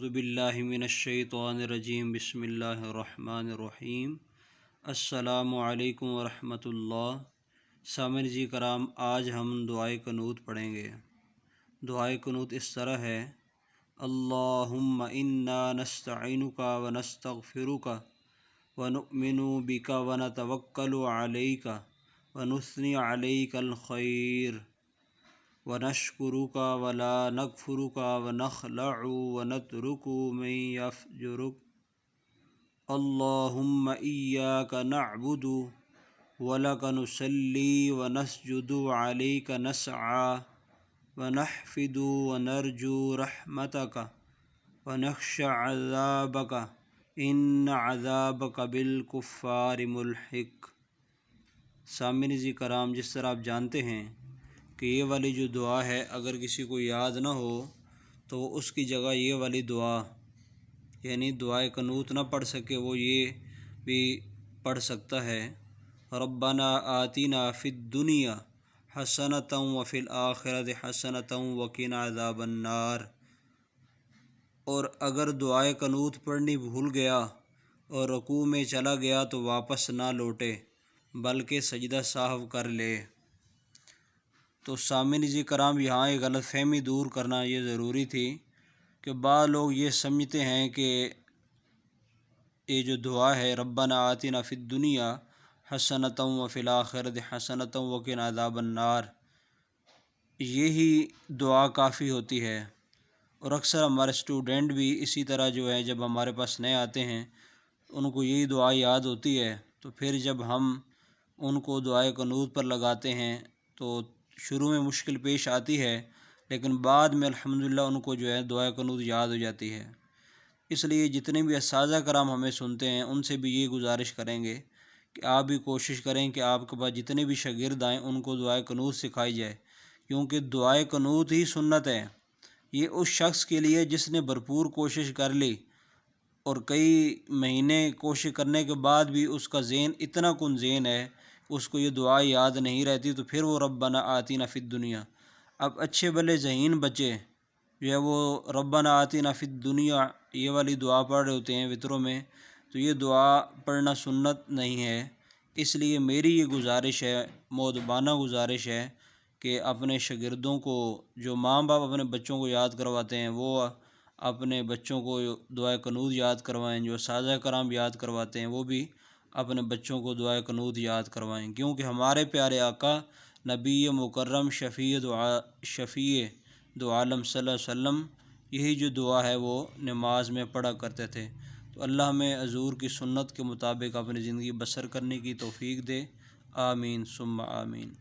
اعوذ باللہ من الشیطان الرجیم بسم اللہ الرحمن الرحیم۔ السلام علیکم ورحمۃ اللہ۔ سامعین جی کرام، آج ہم دعائے قنوت پڑھیں گے۔ دعائے قنوت اس طرح ہے: اللہم انا نستعینک ونستغفرک ونؤمن بک ونتوکل علیک ونثنی علیک الخیر ونشکرک ولا نکفرک ونخلع ونترک من یفجرک اللہم ایاک نعبد ولک نصلی ونسجد علیک نسعی ونحفد ونرجو رحمتک ونخشى عذابک ان عذابک بالکفار ملحق۔ سامعین جی کرام، جس طرح آپ جانتے ہیں کہ یہ والی جو دعا ہے، اگر کسی کو یاد نہ ہو تو وہ اس کی جگہ یہ والی دعا یعنی دعائے قنوت نہ پڑھ سکے، وہ یہ بھی پڑھ سکتا ہے: ربنا آتنا فی الدنیا حسنۃ وفی الآخرۃ حسنۃ وقنا عذاب النار۔ اور اگر دعائے قنوت پڑھنی بھول گیا اور رکوع میں چلا گیا تو واپس نہ لوٹے بلکہ سجدہ سہو کر لے۔ تو سامعین جی کرام، یہاں ایک غلط فہمی دور کرنا یہ ضروری تھی کہ بعض لوگ یہ سمجھتے ہیں کہ یہ جو دعا ہے ربنا آتنا فی الدنیا حسنۃ وفی الآخرۃ حسنۃ وقنا عذاب النار، یہی دعا کافی ہوتی ہے۔ اور اکثر ہمارے اسٹوڈنٹ بھی اسی طرح جو ہے، جب ہمارے پاس نئے آتے ہیں ان کو یہی دعا یاد ہوتی ہے، تو پھر جب ہم ان کو دعائے قنوت پر لگاتے ہیں تو شروع میں مشکل پیش آتی ہے، لیکن بعد میں الحمدللہ ان کو جو ہے دعائے قنوت یاد ہو جاتی ہے۔ اس لیے جتنے بھی اساتذہ کرام ہمیں سنتے ہیں ان سے بھی یہ گزارش کریں گے کہ آپ بھی کوشش کریں کہ آپ کے پاس جتنے بھی شاگرد آئیں ان کو دعائے قنوت سکھائی جائے، کیونکہ دعائے قنوت ہی سنت ہے۔ یہ اس شخص کے لیے جس نے بھرپور کوشش کر لی اور کئی مہینے کوشش کرنے کے بعد بھی اس کا ذہن اتنا کن ذہن ہے، اس کو یہ دعا یاد نہیں رہتی، تو پھر وہ ربنا آتینا فی الدنیا۔ اب اچھے بھلے ذہین بچے جو ہے وہ ربنا آتینا فی الدنیا یہ والی دعا پڑھ رہے ہوتے ہیں وطروں میں، تو یہ دعا پڑھنا سنت نہیں ہے۔ اس لیے میری یہ گزارش ہے، مؤدبانہ گزارش ہے کہ اپنے شاگردوں کو، جو ماں باپ اپنے بچوں کو یاد کرواتے ہیں، وہ اپنے بچوں کو دعائے قنوت یاد کروائیں، جو اساتذہ کرام یاد کرواتے ہیں وہ بھی اپنے بچوں کو دعائے قنوت یاد کروائیں، کیونکہ ہمارے پیارے آقا نبی مکرم شفیع دو عالم صلی اللہ علیہ وسلم یہی جو دعا ہے وہ نماز میں پڑھا کرتے تھے۔ تو اللہ ہمیں حضور کی سنت کے مطابق اپنی زندگی بسر کرنے کی توفیق دے، آمین ثم آمین۔